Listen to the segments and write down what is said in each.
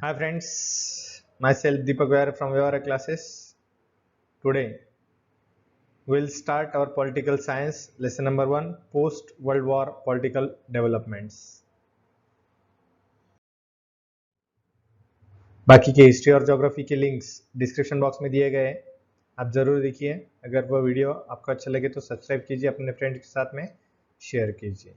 Hi friends, myself Deepak Vyar from Vyara classes. Today we'll start our political science lesson number 1 post World War political developments. बाकी के history और geography के links description box में दिए गए हैं, आप जरूर देखिए। अगर वह वीडियो आपको अच्छा लगे तो सब्सक्राइब कीजिए, अपने फ्रेंड के साथ में शेयर कीजिए।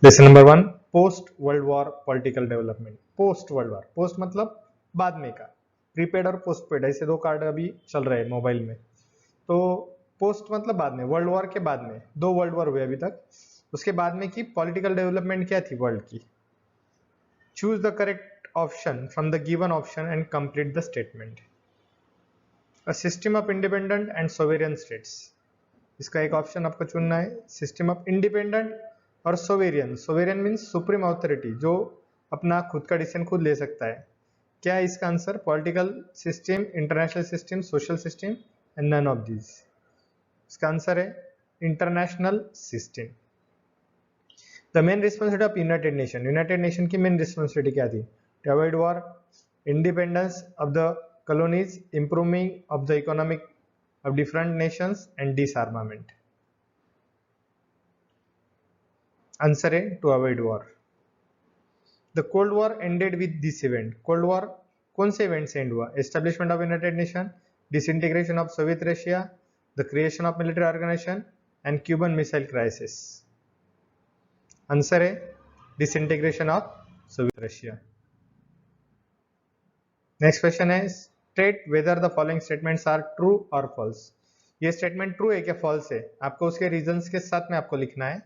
Lesson number 1 post world war political development. Post world war, post मतलब बाद में का, प्रीपेड और पोस्टपेड ऐसे दो कार्ड अभी चल रहे हैं मोबाइल में। तो पोस्ट मतलब बाद में, वर्ल्ड वॉर के बाद में, दो वर्ल्ड वॉर हुए अभी तक, उसके बाद में की पॉलिटिकल डेवलपमेंट क्या थी वर्ल्ड की। Choose the correct option from the given option and complete the statement. A system of independent and sovereign states, इसका एक ऑप्शन आपको चुनना है। सिस्टम ऑफ इंडिपेंडेंट और sovereign. Sovereign means supreme authority, जो अपना खुद का डिसीजन खुद ले सकता है। क्या है इसका answer? Political system, international system, social system and none of these. इसका आंसर है international system. The main responsibility of United Nation, United Nation की मेन रिस्पॉन्सिबिलिटी क्या थी? To avoid war, independence of the colonies, improving of the economic of different nations and disarmament. Answer है to avoid war. The Cold War ended with this event. Cold War कौन से event से end हुआ? Establishment of United Nations, disintegration of Soviet Russia, the creation of military organization and Cuban Missile Crisis. Answer है disintegration of Soviet Russia. Next question है state whether the following statements are true or false. ये statement true है क्या false है? आपको उसके reasons के साथ में आपको लिखना है।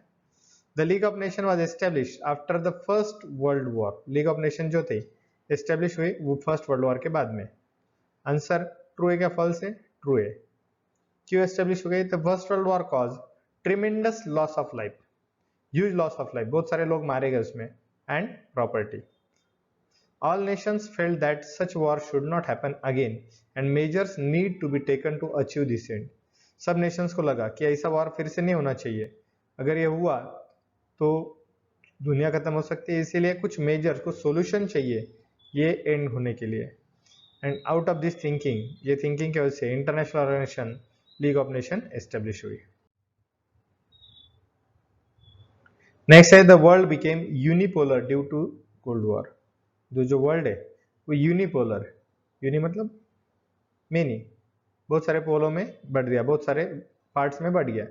The league of nation was establish after the first world war. League of nation जो थे एस्टेब्लिश हुई वो फर्स्ट वर्ल्ड वॉर के बाद में। आंसर ट्रू है क्या फॉल्स है? ट्रू है। क्यों एस्टेब्लिश हो गई? The first world war cause tremendous loss of life, huge loss of life, बहुत सारे लोग मारे गए उसमें, and property. All nations felt that such war should not happen again and measures need to be taken to achieve this end. सब Nations को लगा कि ऐसा वॉर फिर से नहीं होना चाहिए, अगर ये हुआ तो दुनिया खत्म हो सकती है, इसीलिए कुछ मेजर्स, कुछ सॉल्यूशन चाहिए ये एंड होने के लिए। And out of this thinking, ये थिंकिंग की वजह से international organisation League of Nation establish हुई। नेक्स्ट है the world became unipolar due to Cold War. जो वर्ल्ड है वो यूनिपोलर, यूनि मतलब मेनी, बहुत सारे पोलों में बढ़ गया, बहुत सारे पार्ट्स में बढ़ गया।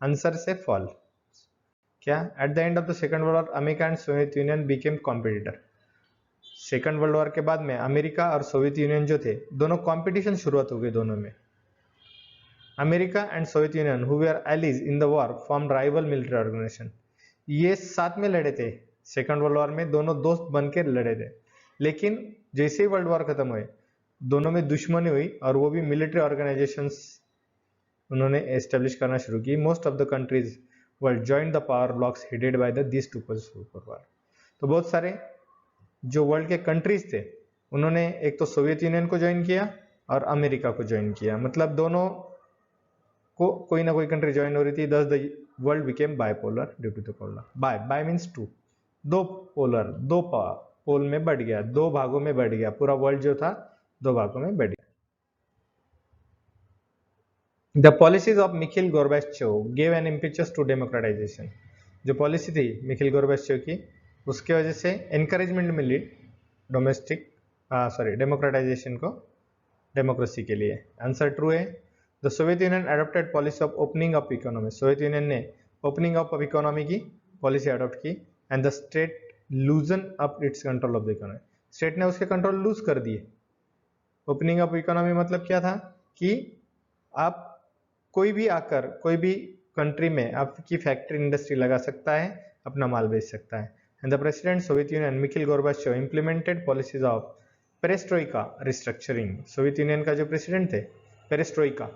आंसर से फॉल। क्या? At the end of the second world war America and Soviet union became competitor. Second world War के बाद में अमेरिका और सोवियत यूनियन जो थे दोनों कॉम्पिटिशन शुरुआत हो गई दोनों में। America and Soviet Union who were allies in the war form rival military organisation. ये साथ में लड़े थे सेकंड वर्ल्ड वॉर में, दोनों दोस्त बनकर लड़े थे, लेकिन जैसे ही वर्ल्ड वॉर खत्म हुए दोनों में दुश्मनी हुई और वो भी मिलिट्री ऑर्गेनाइजेशंस उन्होंने एस्टेब्लिश करना शुरू की। Most of the countries world joined the power blocks headed by the this two super power. तो बहुत सारे जो वर्ल्ड के कंट्रीज थे उन्होंने एक तो सोवियत यूनियन को ज्वाइन किया और अमेरिका को ज्वाइन किया, मतलब दोनों को कोई ना कोई कंट्री ज्वाइन हो रही थी। Thus the world became bipolar due to the polar. Bi means two, दो पोलर, दो पोल में बढ़ गया, दो भागों में बढ़ गया, पूरा वर्ल्ड जो था दो भागों में बढ़ गया। The policies of Mikhail Gorbachev gave an impetus to democratization. जो पॉलिसी थी मिखिल गोर्बाचेव की, उसके वजह से एनकरेजमेंट मिली डोमेस्टिक डेमोक्रेटाइजेशन को, डेमोक्रेसी के लिए। आंसर ट्रू है। The Soviet Union adopted policy of opening up economy. Soviet Union ने ओपनिंग अप ऑफ इकोनॉमी की पॉलिसी अडॉप्ट की। And the state loosen up its control of the economy. State ने उसके control loose कर दिए। Opening up economy मतलब क्या था कि आप कोई भी आकर कोई भी कंट्री में आपकी फैक्ट्री इंडस्ट्री लगा सकता है, अपना माल बेच सकता है। And the president Soviet Union Mikhail Gorbachev implemented policies of perestroika restructuring. Soviet Union का जो प्रेसिडेंट थे पेरेस्ट्रोइका,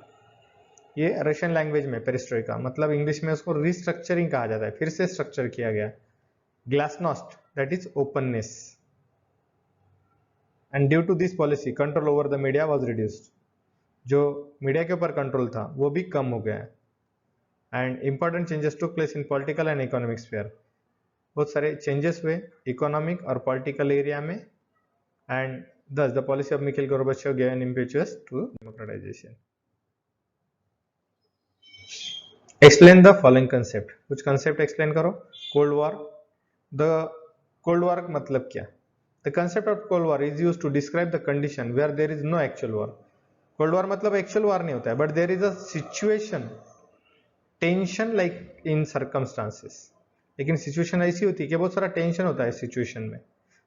ये रशियन लैंग्वेज में पेरेस्ट्रोइका मतलब इंग्लिश में उसको रिस्ट्रक्चरिंग कहा जाता है, फिर से स्ट्रक्चर किया गया। Glasnost that is openness. And due to this policy control over the media was reduced. जो मीडिया के ऊपर कंट्रोल था वो भी कम हो गया। And important changes took place in political and economic sphere. बहुत सारे चेंजेस हुए इकोनॉमिक और पॉलिटिकल एरिया में, and thus the policy of Mikhail Gorbachev gave an impetus to democratization. Explain the following concept. कुछ concept explain करो. Cold War. The Cold War मतलब क्या? The concept of Cold War is used to describe the condition where there is no actual war. Cold War मतलब actual war नहीं होता है, but there is a situation, tension like in circumstances. लेकिन situation ऐसी होती है कि बहुत सारा टेंशन होता है सिचुएशन में,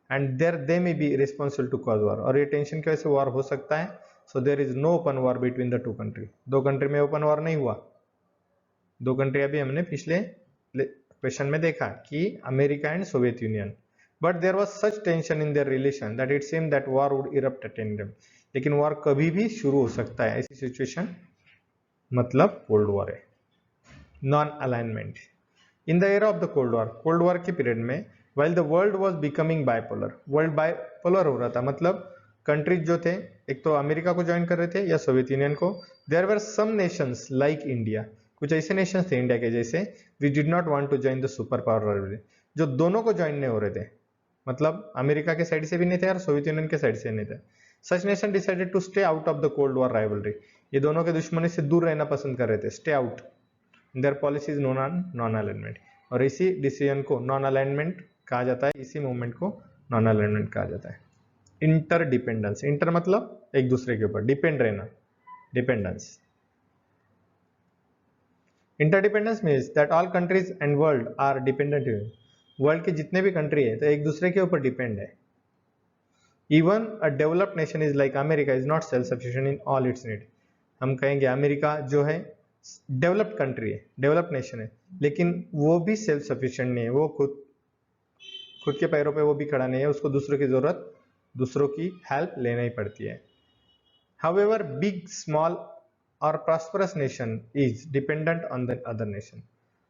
and there they may be responsible to cause war, और ये टेंशन की वजह से वॉर हो सकता है. So there is no open war between the two country. दो कंट्री में ओपन वॉर नहीं हुआ. दो कंट्री अभी हमने पिछले क्वेश्चन में देखा कि America and Soviet Union, but there was such tension in their relation that it seemed that war would erupt at any time. लेकिन वॉर कभी भी शुरू हो सकता है, ऐसी सिचुएशन मतलब कोल्ड वॉर है. Non alignment. In the era of the cold War के पीरियड में while the world was becoming bipolar, world bipolar हो रहा था, मतलब कंट्रीज जो थे एक तो अमेरिका को ज्वाइन कर रहे थे या सोवियत यूनियन को. There were some nations like India, कुछ ऐसे नेशंस थे इंडिया के जैसे, we did not want to join the super power rivalry, जो दोनों को ज्वाइन नहीं हो रहे थे, मतलब अमेरिका के साइड से भी नहीं थे और सोवियत यूनियन के साइड से नहीं थे. Such nation decided to stay out of the cold war rivalry. ये दोनों के दुश्मनी से दूर रहना पसंद कर रहे थे, stay out. Their policy is known on non alignment, और इसी डिसीजन को नॉन अलाइनमेंट कहा जाता है, इसी मूवमेंट को नॉन अलाइनमेंट कहा जाता है. इंटरडिपेंडेंस. इंटर मतलब एक दूसरे के ऊपर, डिपेंड रहना, dependence. Interdependence means that all countries and world are dependent. World के जितने भी कंट्री है तो एक दूसरे के ऊपर डिपेंड है. Even a developed nation is like America is not self sufficient in all it's need. हम कहेंगे अमेरिका जो है डेवलप्ड कंट्री है, डेवलप्ड नेशन है, लेकिन वो भी सेल्फ सफिशिएंट नहीं है, वो खुद के पैरों पे वो भी खड़ा नहीं है, उसको दूसरों की जरूरत, दूसरों की हेल्प लेना ही पड़ती है. However, big, small or prosperous nation is dependent on the other nation.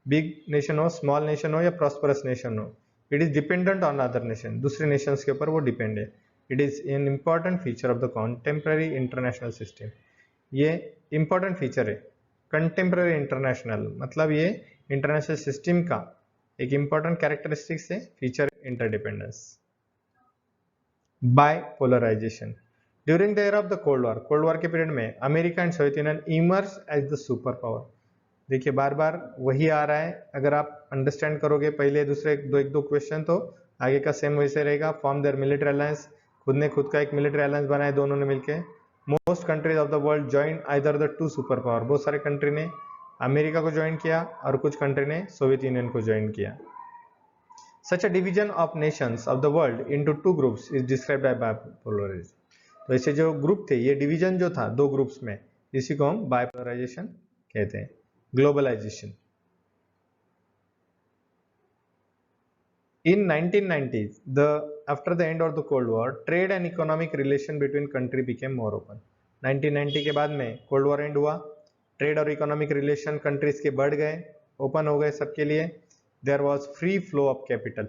Big nation हो, small nation हो या prosperous nation हो, it is dependent on other nation. दूसरे nations के ऊपर वो depend है. It is an important feature of the contemporary international system. ये important feature है. Contemporary international मतलब ये international system का एक important characteristics है, feature interdependence. Bipolarization. During the era of the Cold War के पीरियड में America and Soviet Union emerge as the super power. देखिए बार बार वही आ रहा है, अगर आप अंडरस्टैंड करोगे पहले दूसरे एक दो क्वेश्चन तो आगे का सेम वैसे रहेगा. फॉर्म देयर मिलिट्री अलायंस, खुद ने खुद का एक मिलिट्री अलायंस बनाया दोनों ने मिलके. Most countries of the world join either the two super power. बहुत सारे कंट्री ने अमेरिका को ज्वाइन किया और कुछ कंट्री ने सोवियत यूनियन को ज्वाइन किया. Such a division of nations of the world into two groups is described by bipolarization. तो ऐसे जो ग्रुप थे, ये डिवीजन जो था दो ग्रुप्स में, इसी को हम बाइपोलराइजेशन कहते हैं. Globalisation. In 1990s, after the end of the Cold War, trade and economic relation between country became more open. 1990 के बाद में कोल्ड वॉर एंड हुआ, ट्रेड और इकोनॉमिक रिलेशन कंट्रीज के बढ़ गए, ओपन हो गए सबके लिए. There was free flow of capital.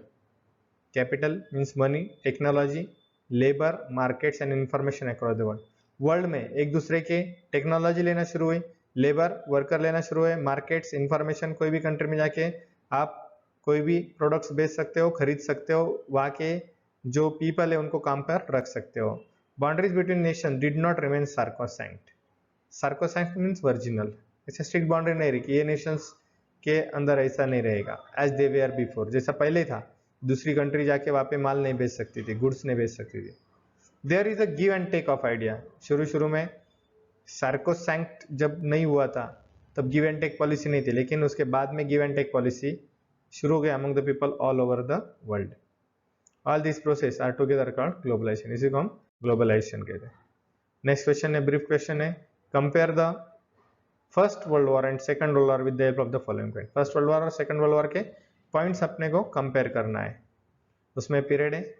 Capital means money, technology, labor, markets and information across the world. World में एक दूसरे के टेक्नोलॉजी लेना शुरू हुई, लेबर वर्कर लेना शुरू हुए, मार्केट्स, इंफॉर्मेशन, कोई भी कंट्री में जाके आप कोई भी प्रोडक्ट्स बेच सकते हो, खरीद सकते हो, वहाँ के जो पीपल है उनको काम पर रख सकते हो. Boundaries between nation did not remain sacrosanct. Sacrosanct means virginal. ऐसे स्ट्रिक्ट बाउंड्री नहीं रही कि ये नेशंस के अंदर ऐसा नहीं रहेगा, एज दे वेयर बिफोर, जैसा पहले था. दूसरी कंट्री जाके वहाँ पे माल नहीं बेच सकती थी, गुड्स नहीं बेच सकती थी. There is a give and take of idea. शुरू में सार्कोसैंक्ट जब नहीं हुआ था तब गिव एंड टेक पॉलिसी नहीं थी, लेकिन उसके बाद में गिव एंड टेक पॉलिसी शुरू हो गया among the people all over the world. All this process are together called globalisation. इसी को हम ग्लोबलाइजेशन कहते हैं. नेक्स्ट क्वेश्चन है, ब्रीफ क्वेश्चन है, compare the first world War and Second world War with the help of the following point. First world War और Second world War के points अपने को कंपेयर करना है. उसमें पीरियड है,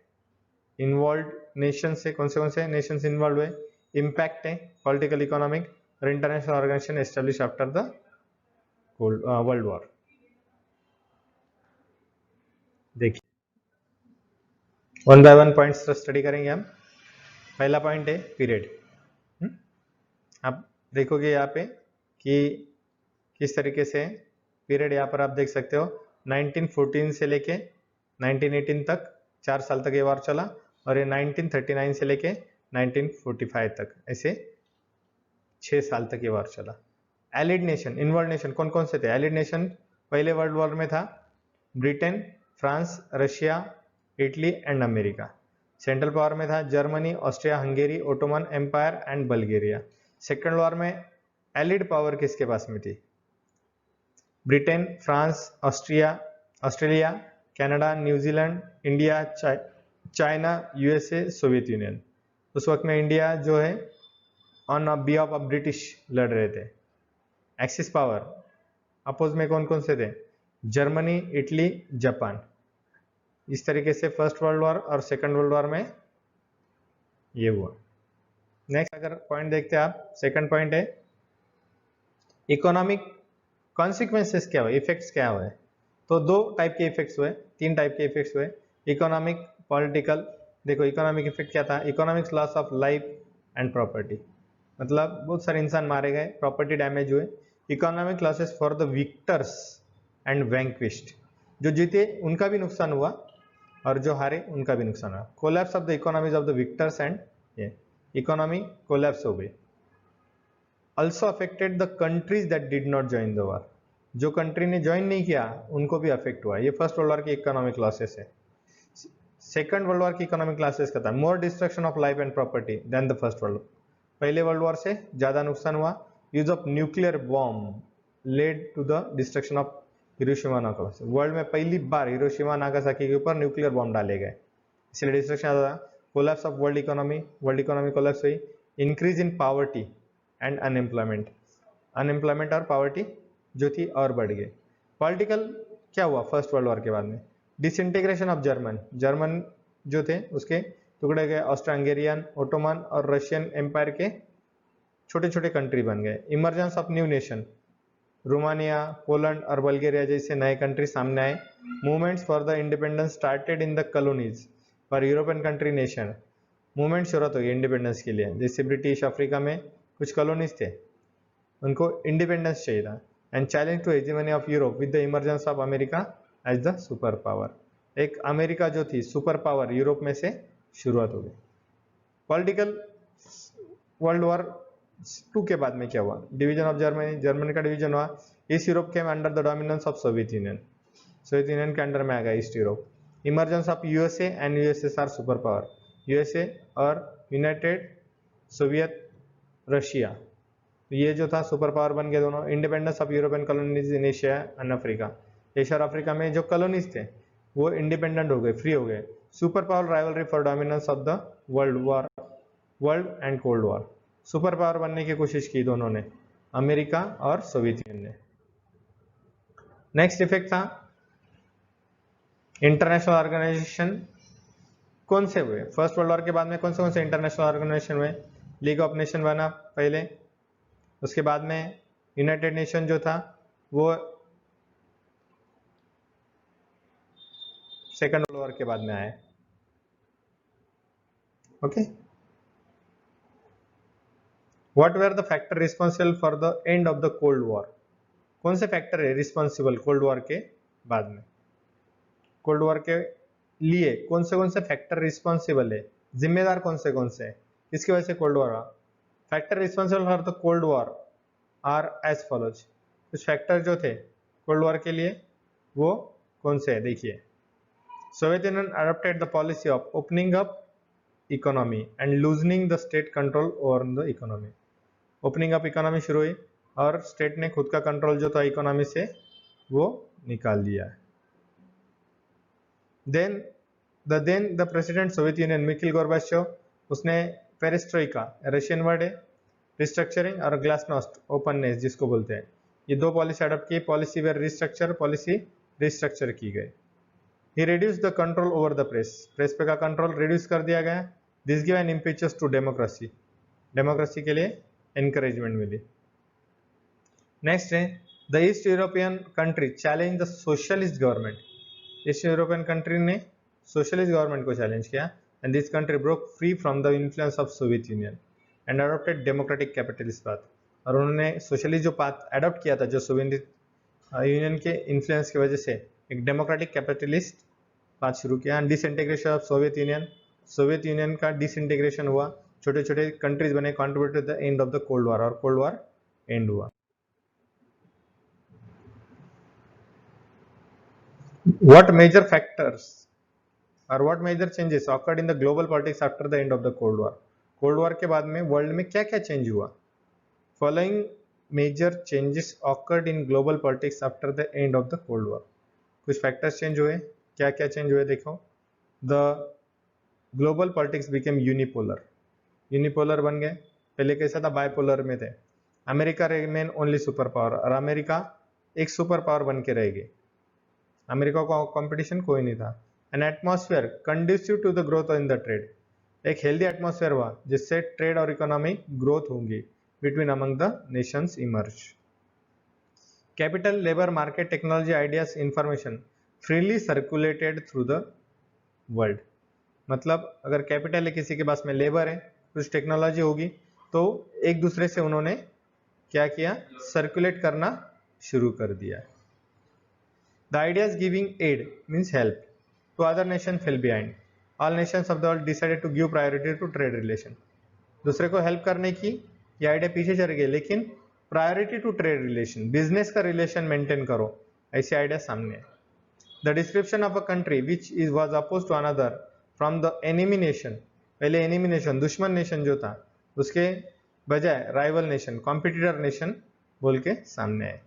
इन्वॉल्व नेशन से कौन से नेशंस इन्वॉल्व हुए, इम्पैक्ट है पॉलिटिकल इकोनॉमिक और international organization establish after the world war. देखिए one by one points study करेंगे हम. पहला पॉइंट है पीरियड. आप देखोगे यहाँ पे कि किस तरीके से पीरियड यहाँ पर आप देख सकते हो. 1914 से लेके 1918 तक 4 साल तक ये वार चला, और ये 1939 से लेके 1945 तक ऐसे 6 साल तक ये वार चला। एलिड नेशन, इन्वॉल्व नेशन कौन कौन से थे? एलिड नेशन पहले वर्ल्ड वॉर में था Britain, France, Russia, Italy and America. Central power में था Germany, Austria, Hungary, Ottoman Empire and Bulgaria. Second war में एलिड पावर किसके पास में थी? Britain, France, Australia, Canada, New Zealand, India, China, USA, Soviet Union. उस वक्त में इंडिया जो है ऑन बिहाफ ऑफ ब्रिटिश लड़ रहे थे। एक्सिस पावर अपोज में कौन कौन से थे? Germany, Italy, Japan. इस तरीके से फर्स्ट वर्ल्ड वॉर और सेकंड वर्ल्ड वॉर में ये हुआ। नेक्स्ट अगर पॉइंट देखते हैं आप, सेकंड पॉइंट है इकोनॉमिक कॉन्सिक्वेंसेस क्या हुए, इफेक्ट्स क्या हुए। तो दो टाइप के इफेक्ट्स हुए, तीन टाइप के इफेक्ट्स हुए, इकोनॉमिक, पॉलिटिकल। देखो इकोनॉमिक इफेक्ट क्या था? Economic loss of life and property, मतलब बहुत सारे इंसान मारे गए, प्रॉपर्टी डैमेज हुए। Economic losses for the victors and vanquished, जो जीते उनका भी नुकसान हुआ और जो हारे उनका भी नुकसान हुआ। Collapse of the economies of the victors and ये इकोनॉमी कोलैप्स हो गई। Also affected the countries that did not join the war, जो कंट्री ने ज्वाइन नहीं किया उनको भी अफेक्ट हुआ। ये फर्स्ट वर्ल्ड वॉर की इकोनॉमिक लॉसेस है। सेकंड वर्ल्ड वॉर की इकोनॉमिक लॉसेस का था more destruction of life and property than the first world. पहले वर्ल्ड वॉर से ज्यादा नुकसान हुआ। Use of nuclear bomb led to the destruction of Hiroshima Nagasaki. World में पहली बार हिरोशिमा नागासाकी के ऊपर न्यूक्लियर बॉम्ब डाले गए, इसलिए डिस्ट्रक्शन ज्यादा। Collapse of world economy collapse हुई। Increase in poverty and unemployment और पॉवर्टी जो थी और बढ़ गई। पॉलिटिकल क्या हुआ फर्स्ट वर्ल्ड वॉर के बाद में? डिसइंटीग्रेशन ऑफ जर्मन जो थे उसके टुकड़े गए, ऑस्ट्रो हंगेरियन, ओटोमन और रशियन एम्पायर के छोटे छोटे कंट्री बन गए। Emergence of new nation, Romania, Poland और बल्गेरिया जैसे नए कंट्री सामने आए। Movements for the independence started in the colonies for European country nation. Movement शुरुआत हो गई इंडिपेंडेंस के लिए, जैसे ब्रिटिश अफ्रीका में कुछ कॉलोनीज थे उनको इंडिपेंडेंस चाहिए था। And challenge to hegemony of Europe with the emergence of America as the super power. एक अमेरिका जो थी सुपर पावर यूरोप में से शुरुआत हो गई। पॉलिटिकल वर्ल्ड वॉर 2 के बाद में क्या हुआ? डिवीजन ऑफ जर्मनी का डिवीजन हुआ। East Europe came under the dominance of Soviet union के अंडर में आ गया east Europe. Emergence of USA and USSR super power, USA और यूनाइटेड सोवियत रशिया, ये जो था सुपर पावर बन गए दोनों। Independence of European colonies in Asia and Africa, Asia और अफ्रीका में जो कॉलोनीज थे वो इंडिपेंडेंट हो गए, फ्री हो गए। Super power rivalry for dominance of the world and cold war. Super power बनने की कोशिश की दोनों ने, अमेरिका और सोवियत यूनियन ने। नेक्स्ट इफेक्ट था इंटरनेशनल ऑर्गेनाइजेशन। कौन से हुए फर्स्ट वर्ल्ड वॉर के बाद में? कौन से इंटरनेशनल ऑर्गेनाइजेशन हुए? लीग ऑफ नेशन बना पहले, उसके बाद में यूनाइटेड नेशन जो था वो सेकंड वर्ल्ड वॉर के बाद में आया। Okay, what were the factor responsible for the end of the cold war? कौन से फैक्टर है रिस्पॉन्सिबल कोल्ड वॉर के बाद में? कोल्ड वॉर के लिए कौन से फैक्टर रिस्पॉन्सिबल है, जिम्मेदार कौन से है, इसकी वजह से कोल्ड वॉर हुआ? Factor responsible for the cold War are as follows. कुछ फैक्टर जो थे कोल्ड वॉर के लिए वो कौन से है देखिए। Soviet union adopted the policy of opening up economy and loosening the state control over the economy. Opening up economy शुरू हुई और स्टेट ने खुद का कंट्रोल जो था इकोनॉमी से वो निकाल दिया है। Then the president Soviet Union Mikhail Gorbachev, उसने पेरिस्ट्रोइका, रशियन वर्ड है, रिस्ट्रक्चरिंग और ग्लासनोस्ट, ओपननेस जिसको बोलते हैं, ये दो पॉलिसी अडॉप्ट की। Policy were restructure, policy restructure की गई। He reduce the control over the press पे का कंट्रोल रिड्यूस कर दिया गया। This give an impetus to democracy के लिए एनकरेजमेंट मिली। नेक्स्ट है the East European country challenge the socialist government. East European country ने सोशलिस्ट गवर्नमेंट को चैलेंज किया and this country broke free from the influence of Soviet union and adopted democratic capitalist path. और उन्होंने socialist जो path adopt किया था जो Soviet union के इन्फ्लुएंस की वजह से, एक डेमोक्रेटिक कैपिटलिस्ट बात शुरू किया। डिसइंटीग्रेशन ऑफ सोवियत यूनियन का डिसइंटीग्रेशन हुआ, छोटे छोटे कंट्रीज बने, contribute to the end of the cold War, और कोल्ड वॉर एंड हुआ। What major factors or what major changes occurred in the global politics after the end of the Cold War? Cold War के बाद में world में क्या क्या change हुआ? Following major changes occurred in global politics after the end of the cold War. कुछ factors change हुए, क्या क्या चेंज हुए देखो। The global politics became unipolar, unipolar बन गए। पहले कैसा था, बायपोलर में थे। America remain only super power, और अमेरिका एक सुपर पावर बन के रह गई, अमेरिका को कंपटीशन कोई नहीं था। An atmosphere conducive to the growth in the trade, एक हेल्दी एटमॉस्फेयर हुआ जिससे ट्रेड और इकोनॉमिक ग्रोथ होंगी between among the nations emerge. Capital, labour, market, technology, ideas, information freely circulated through the world. मतलब अगर कैपिटल है किसी के पास में, लेबर है, कुछ टेक्नोलॉजी होगी, तो एक दूसरे से उन्होंने क्या किया, सर्कुलेट करना शुरू कर दिया। The ideas giving aid means help to other nations fell behind. All nations of the world decided to give priority to trade relation. दूसरे को हेल्प करने की ये आइडिया पीछे चल गई, लेकिन priority to trade relation, business का रिलेशन मेंटेन करो, ऐसी आइडिया सामने है। The description of a country which is was oppose to another from the enemy nation, पहले एनिमी नेशन, दुश्मन नेशन जो था, उसके बजाय राइवल नेशन, कॉम्पिटिटर नेशन बोल के सामने है।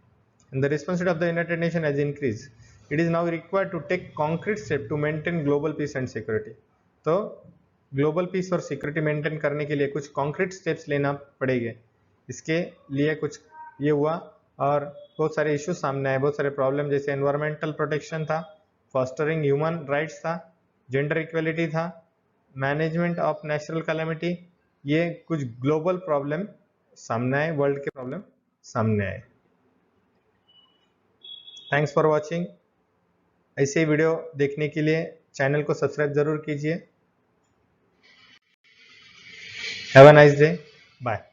And the responsibility of the United Nations has increased. It is now required to take concrete steps to maintain global peace and security. तो ग्लोबल पीस और सिक्योरिटी मेंटेन करने के लिए कुछ कॉन्क्रीट स्टेप्स लेना पड़ेंगे। इसके लिए कुछ ये हुआ, और बहुत सारे इश्यूज सामने आए, बहुत सारे प्रॉब्लम, जैसे एनवायरमेंटल प्रोटेक्शन था, फॉस्टरिंग ह्यूमन राइट्स था, जेंडर इक्वलिटी था, मैनेजमेंट ऑफ नेचुरल कैलेमिटी, ये कुछ ग्लोबल प्रॉब्लम सामने आए, वर्ल्ड के प्रॉब्लम सामने आए। Thanks for watching. ऐसे वीडियो देखने के लिए चैनल को सब्सक्राइब जरूर कीजिए। Have a nice day, bye.